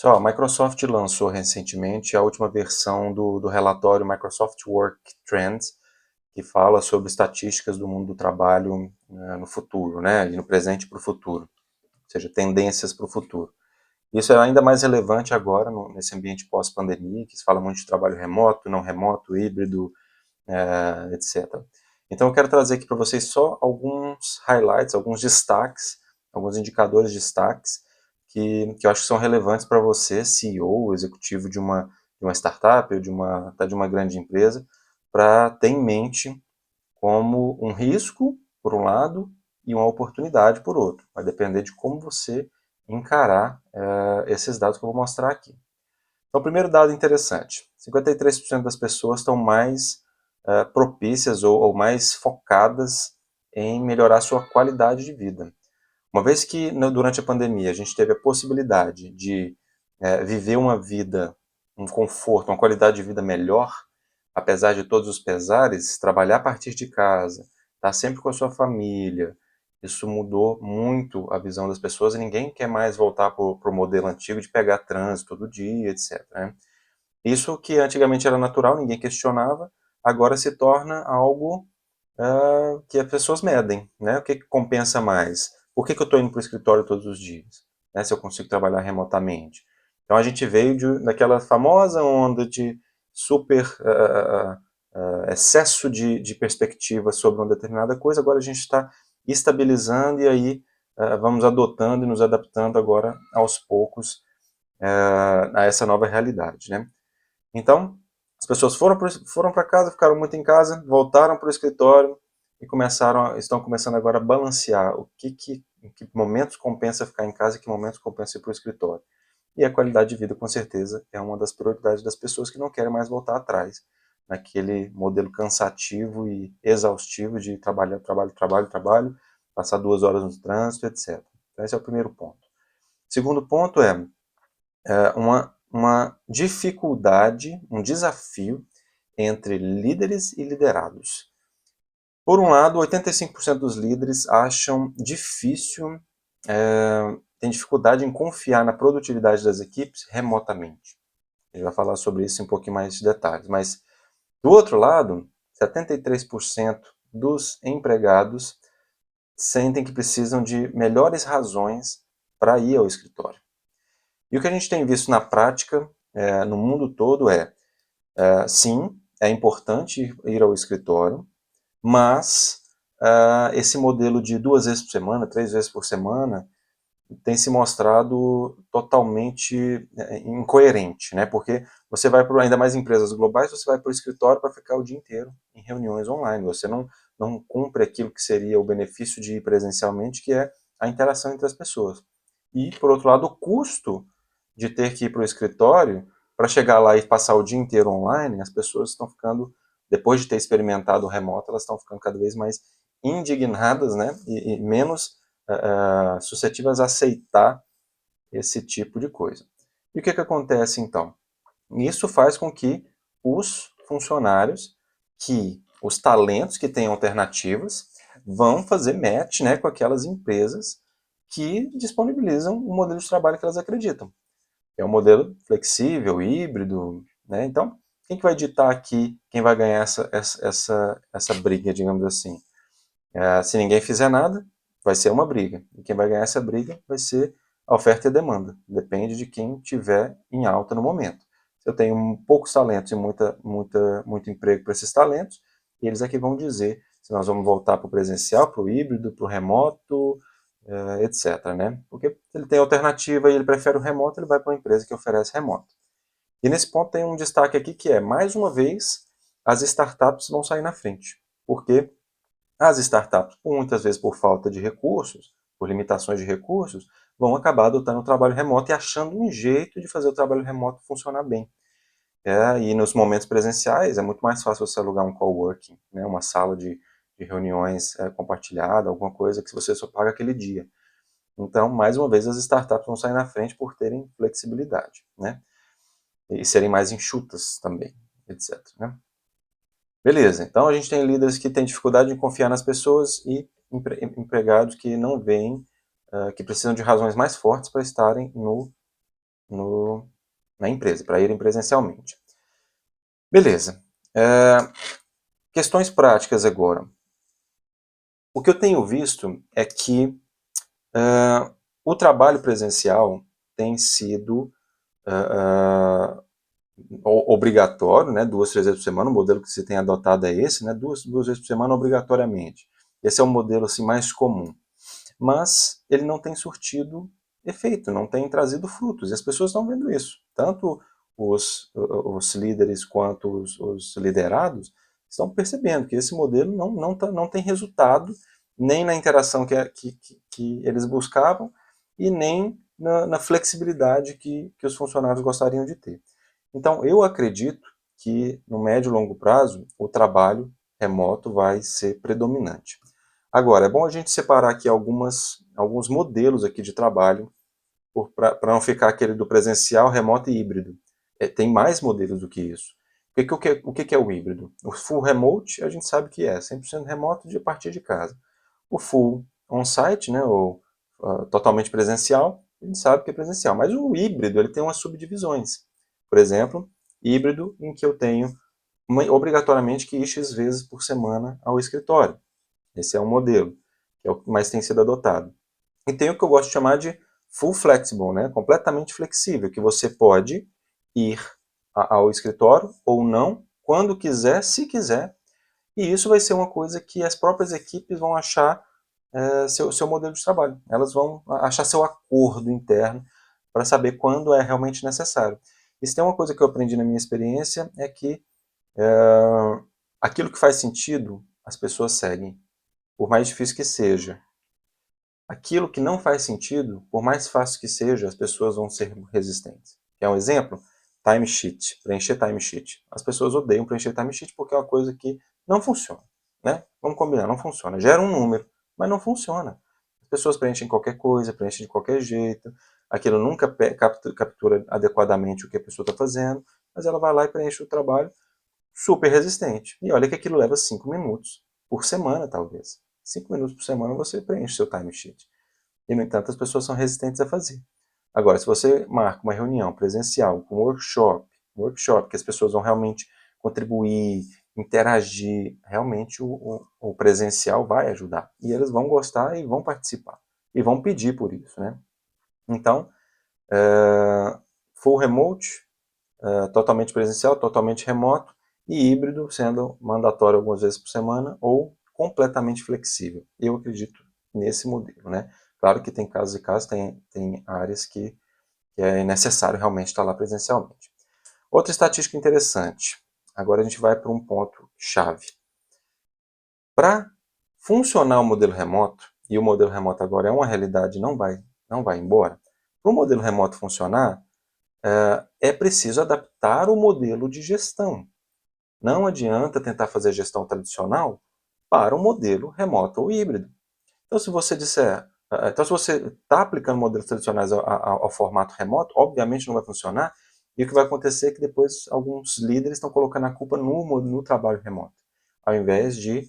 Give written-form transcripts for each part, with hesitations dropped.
Pessoal, a Microsoft lançou recentemente a última versão do relatório Microsoft Work Trends, que fala sobre estatísticas do mundo do trabalho no futuro, né, e no presente para o futuro, ou seja, tendências para o futuro. Isso é ainda mais relevante agora, nesse ambiente pós-pandemia, que se fala muito de trabalho remoto, não remoto, híbrido, etc. Então eu quero trazer aqui para vocês só alguns highlights, alguns destaques, alguns indicadores destaques que eu acho que são relevantes para você, CEO, executivo de uma startup ou até de uma grande empresa, para ter em mente como um risco, por um lado, e uma oportunidade, por outro. Vai depender de como você encarar esses dados que eu vou mostrar aqui. Então, o primeiro dado interessante, 53% das pessoas estão mais propícias ou mais focadas em melhorar sua qualidade de vida. Uma vez que durante a pandemia a gente teve a possibilidade de viver uma vida, um conforto, uma qualidade de vida melhor, apesar de todos os pesares, trabalhar a partir de casa, estar sempre com a sua família, isso mudou muito a visão das pessoas e ninguém quer mais voltar para o modelo antigo de pegar trânsito todo dia, etc. Né? Isso que antigamente era natural, ninguém questionava, agora se torna algo que as pessoas medem, né? O que compensa mais? Por que eu estou indo para o escritório todos os dias? Né? Se eu consigo trabalhar remotamente. Então a gente veio daquela famosa onda de super excesso de perspectiva sobre uma determinada coisa, agora a gente está estabilizando e aí vamos adotando e nos adaptando agora aos poucos a essa nova realidade, né? Então, as pessoas foram para casa, ficaram muito em casa, voltaram para o escritório e estão começando agora a balancear em que momentos compensa ficar em casa e que momentos compensa ir para o escritório. E a qualidade de vida, com certeza, é uma das prioridades das pessoas que não querem mais voltar atrás naquele modelo cansativo e exaustivo de trabalhar, trabalho, trabalho, trabalho, passar 2 horas no trânsito, etc. Então, esse é o primeiro ponto. Segundo ponto é uma dificuldade, um desafio entre líderes e liderados. Por um lado, 85% dos líderes acham difícil, tem dificuldade em confiar na produtividade das equipes remotamente. A gente vai falar sobre isso em um pouquinho mais de detalhes. Mas, do outro lado, 73% dos empregados sentem que precisam de melhores razões para ir ao escritório. E o que a gente tem visto na prática, no mundo todo, sim, é importante ir ao escritório, mas esse modelo de 2 vezes por semana, 3 vezes por semana, tem se mostrado totalmente incoerente, né? Porque você vai para, ainda mais em empresas globais, você vai para o escritório para ficar o dia inteiro em reuniões online. Você não cumpre aquilo que seria o benefício de ir presencialmente, que é a interação entre as pessoas. E, por outro lado, o custo de ter que ir para o escritório para chegar lá e passar o dia inteiro online, as pessoas estão ficando, depois de ter experimentado o remoto, elas estão ficando cada vez mais indignadas, né? E menos suscetíveis a aceitar esse tipo de coisa. E o que acontece então? Isso faz com que os funcionários, os talentos que têm alternativas, vão fazer match, né, com aquelas empresas que disponibilizam o modelo de trabalho que elas acreditam. É um modelo flexível, híbrido, né? Então, quem que vai ditar aqui quem vai ganhar essa briga, digamos assim? Se ninguém fizer nada, vai ser uma briga. E quem vai ganhar essa briga vai ser a oferta e a demanda. Depende de quem tiver em alta no momento. Se eu tenho poucos talentos e muito emprego para esses talentos, eles é que vão dizer se nós vamos voltar para o presencial, para o híbrido, para o remoto, etc. Né? Porque se ele tem alternativa e ele prefere o remoto, ele vai para uma empresa que oferece remoto. E nesse ponto tem um destaque aqui que é, mais uma vez, as startups vão sair na frente. Porque as startups, muitas vezes por falta de recursos, por limitações de recursos, vão acabar adotando o trabalho remoto e achando um jeito de fazer o trabalho remoto funcionar bem. E nos momentos presenciais é muito mais fácil você alugar um coworking, né, uma sala de reuniões compartilhada, alguma coisa que você só paga aquele dia. Então, mais uma vez, as startups vão sair na frente por terem flexibilidade, né, e serem mais enxutas também, etc. Né? Beleza, então a gente tem líderes que têm dificuldade em confiar nas pessoas e empregados que não veem, que precisam de razões mais fortes para estarem no na empresa, para irem presencialmente. Beleza. Questões práticas agora. O que eu tenho visto é que o trabalho presencial tem sido obrigatório, né, 2, 3 vezes por semana. O modelo que se tem adotado é esse, né, duas vezes por semana obrigatoriamente. Esse é o modelo assim, mais comum. Mas ele não tem surtido efeito, não tem trazido frutos. E as pessoas estão vendo isso. Tanto os líderes quanto os liderados estão percebendo que esse modelo não tem resultado nem na interação que eles buscavam e nem na flexibilidade que os funcionários gostariam de ter. Então, eu acredito que no médio e longo prazo o trabalho remoto vai ser predominante. Agora, é bom a gente separar aqui alguns modelos aqui de trabalho, para não ficar aquele do presencial, remoto e híbrido. Tem mais modelos do que isso. O que é o híbrido? O full remote, a gente sabe que é 100% remoto a partir de casa. O full on-site, né, ou totalmente presencial, a gente sabe que é presencial. Mas o híbrido, ele tem umas subdivisões. Por exemplo, híbrido em que eu tenho obrigatoriamente que ir X vezes por semana ao escritório. Esse é um modelo, que é o que mais tem sido adotado. E tem o que eu gosto de chamar de full flexible, né? Completamente flexível, que você pode ir ao escritório ou não, quando quiser, se quiser, e isso vai ser uma coisa que as próprias equipes vão achar seu modelo de trabalho. Elas vão achar seu acordo interno para saber quando é realmente necessário. E se tem uma coisa que eu aprendi na minha experiência é que aquilo que faz sentido, as pessoas seguem, por mais difícil que seja. Aquilo que não faz sentido, por mais fácil que seja, as pessoas vão ser resistentes. Quer um exemplo? Timesheet, preencher timesheet. As pessoas odeiam preencher timesheet porque é uma coisa que não funciona. Né? Vamos combinar, não funciona. Gera um número, mas não funciona. As pessoas preenchem qualquer coisa, preenchem de qualquer jeito, aquilo nunca captura adequadamente o que a pessoa está fazendo, mas ela vai lá e preenche o trabalho super resistente. E olha que aquilo leva 5 minutos por semana, talvez. 5 minutos por semana você preenche seu timesheet. E, no entanto, as pessoas são resistentes a fazer. Agora, se você marca uma reunião presencial, com workshop, que as pessoas vão realmente contribuir, interagir, realmente o presencial vai ajudar. E eles vão gostar e vão participar. E vão pedir por isso, né? Então, full remote, totalmente presencial, totalmente remoto, e híbrido, sendo mandatório algumas vezes por semana, ou completamente flexível. Eu acredito nesse modelo, né? Claro que tem casos e casos, tem áreas que é necessário realmente estar lá presencialmente. Outra estatística interessante. Agora a gente vai para um ponto chave. Para funcionar o modelo remoto, e o modelo remoto agora é uma realidade, não vai embora, para o modelo remoto funcionar, é preciso adaptar o modelo de gestão. Não adianta tentar fazer gestão tradicional para um modelo remoto ou híbrido. Então, se você se você está aplicando modelos tradicionais ao formato remoto, obviamente não vai funcionar, e o que vai acontecer é que depois alguns líderes estão colocando a culpa no trabalho remoto, ao invés de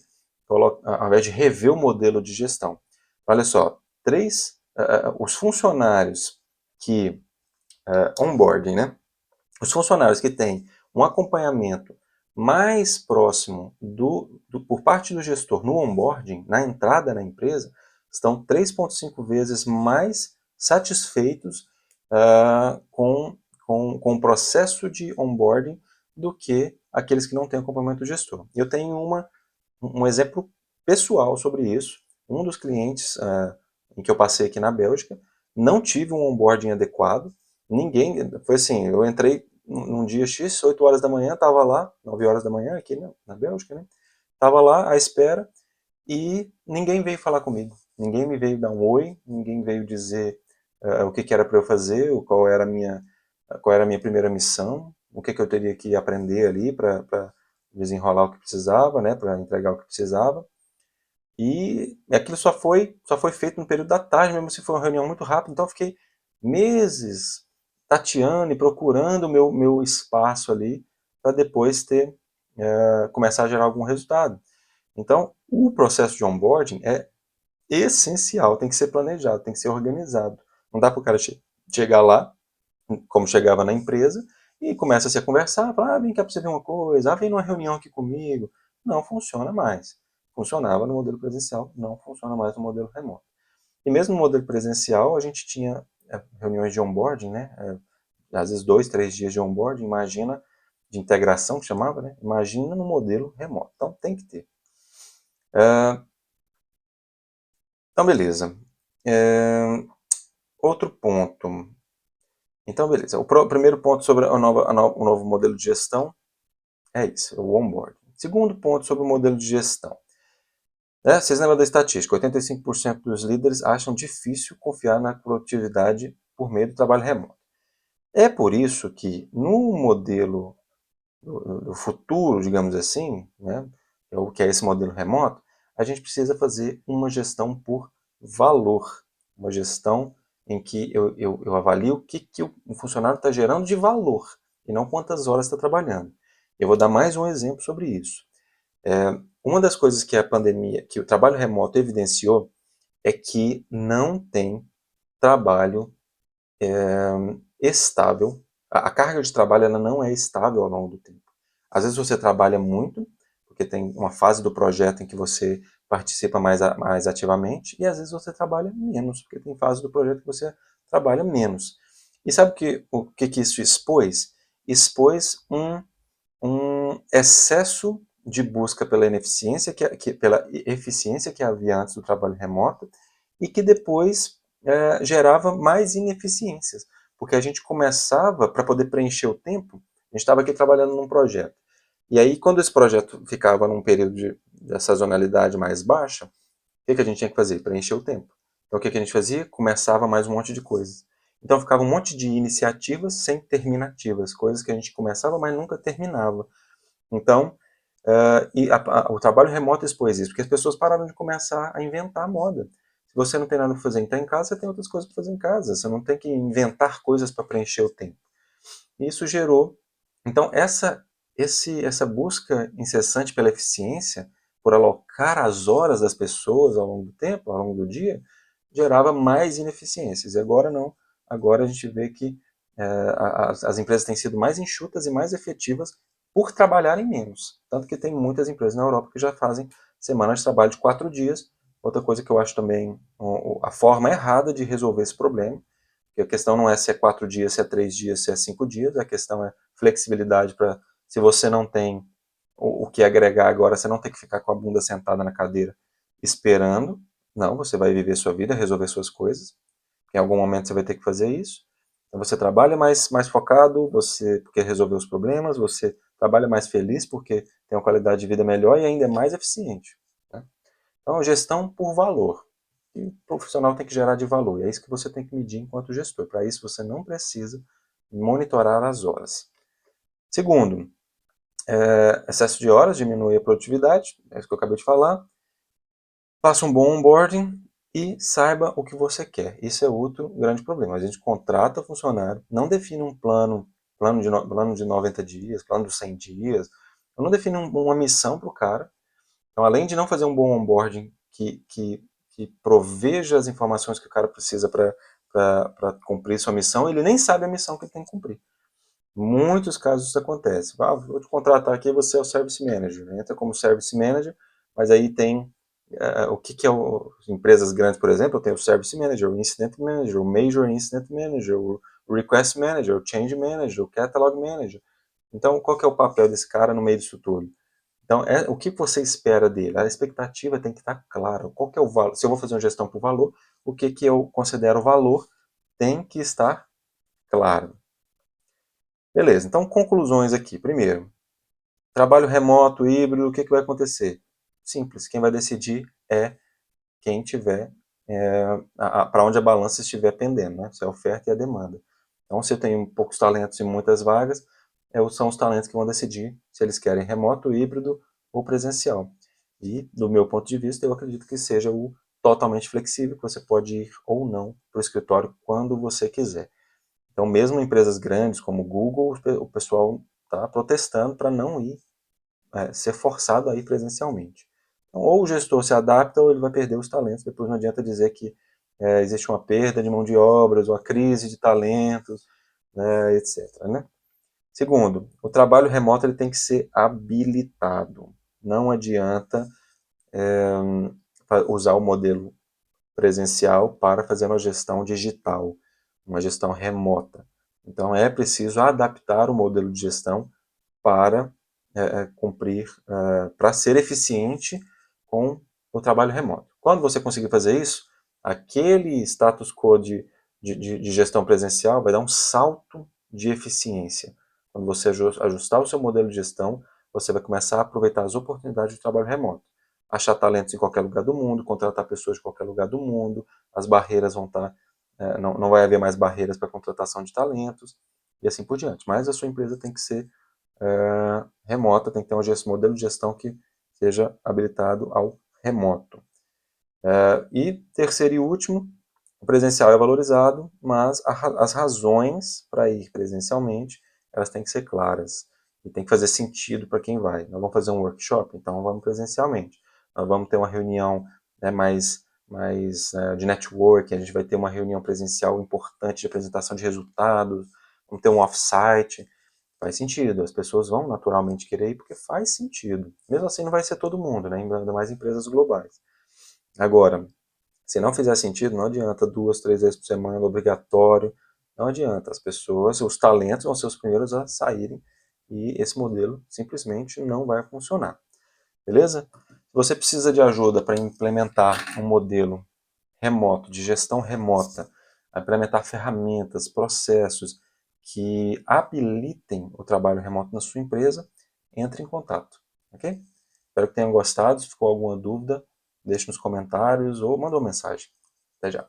rever o modelo de gestão. Olha só, os funcionários que onboarding, né? Os funcionários que têm um acompanhamento mais próximo por parte do gestor no onboarding, na entrada na empresa, estão 3,5 vezes mais satisfeitos com o processo de onboarding do que aqueles que não têm acompanhamento do gestor. Eu tenho um exemplo pessoal sobre isso. Um dos clientes em que eu passei aqui na Bélgica, não tive um onboarding adequado. Foi assim, eu entrei num dia X, 8 horas da manhã, estava lá, 9 horas da manhã aqui na Bélgica, né? Estava lá à espera e ninguém veio falar comigo. Ninguém me veio dar um oi, ninguém veio dizer o que era para eu fazer, qual era a minha primeira missão, o que eu teria que aprender ali para desenrolar o que precisava, né, para entregar o que precisava. E aquilo só foi feito no período da tarde, mesmo se foi uma reunião muito rápida, então eu fiquei meses tateando e procurando o meu espaço ali para depois começar a gerar algum resultado. Então, o processo de onboarding é essencial, tem que ser planejado, tem que ser organizado. Não dá para o cara chegar lá, como chegava na empresa, e começa a se conversar, fala, vem cá para você ver uma coisa, vem numa reunião aqui comigo. Não funciona mais. Funcionava no modelo presencial, não funciona mais no modelo remoto. E mesmo no modelo presencial, a gente tinha reuniões de onboarding, né? Às vezes 2, 3 dias de onboarding, imagina, de integração que chamava, né? Imagina no modelo remoto. Então tem que ter. Então beleza. Outro ponto. Então beleza. O primeiro ponto sobre o novo modelo de gestão é isso, o onboarding. Segundo ponto sobre o modelo de gestão. Vocês lembram da estatística? 85% dos líderes acham difícil confiar na produtividade por meio do trabalho remoto. É por isso que no modelo do futuro, digamos assim, né, o que é esse modelo remoto, a gente precisa fazer uma gestão por valor, uma gestão em que eu avalio o que o funcionário está gerando de valor e não quantas horas está trabalhando. Eu vou dar mais um exemplo sobre isso. Uma das coisas que a pandemia, que o trabalho remoto evidenciou, é que não tem trabalho estável. A carga de trabalho ela não é estável ao longo do tempo. Às vezes você trabalha muito, porque tem uma fase do projeto em que você participa mais ativamente, e às vezes você trabalha menos, porque tem fase do projeto que você trabalha menos. E sabe o que isso expôs? Expôs um excesso de busca pela ineficiência, pela eficiência que havia antes do trabalho remoto, e que depois gerava mais ineficiências, porque a gente começava, para poder preencher o tempo, a gente estava aqui trabalhando num projeto. E aí, quando esse projeto ficava num período de sazonalidade mais baixa, o que a gente tinha que fazer? Preencher o tempo. Então, o que a gente fazia? Começava mais um monte de coisas. Então, ficava um monte de iniciativas sem terminativas, coisas que a gente começava, mas nunca terminava. Então, o trabalho remoto expôs isso, porque as pessoas pararam de começar a inventar moda. Se você não tem nada para fazer em casa, você tem outras coisas para fazer em casa. Você não tem que inventar coisas para preencher o tempo. E isso gerou. Então, essa busca incessante pela eficiência, por alocar as horas das pessoas ao longo do tempo, ao longo do dia, gerava mais ineficiências. E agora não. Agora a gente vê que as empresas têm sido mais enxutas e mais efetivas por trabalharem menos. Tanto que tem muitas empresas na Europa que já fazem semanas de trabalho de 4 dias. Outra coisa que eu acho também a forma errada de resolver esse problema, que a questão não é se é 4 dias, se é 3 dias, se é 5 dias, a questão é flexibilidade para, se você não tem o que agregar agora, você não tem que ficar com a bunda sentada na cadeira esperando. Não, você vai viver sua vida, resolver suas coisas. Em algum momento você vai ter que fazer isso. Então você trabalha mais focado, porque resolveu os problemas, você trabalha mais feliz porque tem uma qualidade de vida melhor e ainda é mais eficiente. Né? Então, gestão por valor. E o profissional tem que gerar de valor. E é isso que você tem que medir enquanto gestor. Para isso, você não precisa monitorar as horas. Segundo, excesso de horas diminui a produtividade. É isso que eu acabei de falar. Faça um bom onboarding e saiba o que você quer. Isso é outro grande problema. A gente contrata funcionário, não define um plano de 90 dias, plano de 100 dias, não define uma missão para o cara. Então, além de não fazer um bom onboarding que proveja as informações que o cara precisa para cumprir sua missão, ele nem sabe a missão que ele tem que cumprir. Muitos casos isso acontece. Vou te contratar aqui, você é o Service Manager. Entra como Service Manager, mas aí tem o que é empresas grandes, por exemplo, tem o Service Manager, o Incident Manager, o Major Incident Manager, o Request Manager, o Change Manager, o Catalog Manager. Então, qual que é o papel desse cara no meio disso tudo? Então, o que você espera dele? A expectativa tem que estar clara. Qual que é o valor? Se eu vou fazer uma gestão por valor, o que eu considero valor tem que estar claro. Beleza, então conclusões aqui. Primeiro, trabalho remoto, híbrido, o que vai acontecer? Simples, quem vai decidir é quem tiver, para onde a balança estiver pendendo, né? Se é a oferta e a demanda. Então, se eu tenho poucos talentos e muitas vagas, são os talentos que vão decidir se eles querem remoto, híbrido ou presencial. E, do meu ponto de vista, eu acredito que seja o totalmente flexível, que você pode ir ou não para o escritório quando você quiser. Então, mesmo em empresas grandes como o Google, o pessoal está protestando para não ir, ser forçado a ir presencialmente. Então, ou o gestor se adapta ou ele vai perder os talentos. Depois não adianta dizer que existe uma perda de mão de obras ou a crise de talentos. né, etc. Né? Segundo, o trabalho remoto ele tem que ser habilitado. Não adianta usar o modelo presencial para fazer uma gestão digital, uma gestão remota. Então é preciso adaptar o modelo de gestão para cumprir, para ser eficiente com o trabalho remoto. Quando você conseguir fazer isso, aquele status quo de gestão presencial vai dar um salto de eficiência. Quando você ajustar o seu modelo de gestão, você vai começar a aproveitar as oportunidades de trabalho remoto. Achar talentos em qualquer lugar do mundo, contratar pessoas de qualquer lugar do mundo, as barreiras vão estar, não vai haver mais barreiras para a contratação de talentos, e assim por diante. Mas a sua empresa tem que ser remota, tem que ter um modelo de gestão que seja habilitado ao remoto. E terceiro e último, o presencial é valorizado, mas as razões para ir presencialmente, elas têm que ser claras e tem que fazer sentido para quem vai. Nós vamos fazer um workshop, então vamos presencialmente. Nós vamos ter uma reunião, né, mais de networking, a gente vai ter uma reunião presencial importante de apresentação de resultados, vamos ter um off-site. Faz sentido, as pessoas vão naturalmente querer ir porque faz sentido. Mesmo assim não vai ser todo mundo, né? Ainda mais empresas globais. Agora, se não fizer sentido, não adianta 2, 3 vezes por semana, obrigatório. Não adianta. As pessoas, os talentos vão ser os primeiros a saírem e esse modelo simplesmente não vai funcionar. Beleza? Se você precisa de ajuda para implementar um modelo remoto, de gestão remota, a implementar ferramentas, processos que habilitem o trabalho remoto na sua empresa, entre em contato. Ok? Espero que tenham gostado. Se ficou alguma dúvida, deixe nos comentários ou manda uma mensagem. Até já.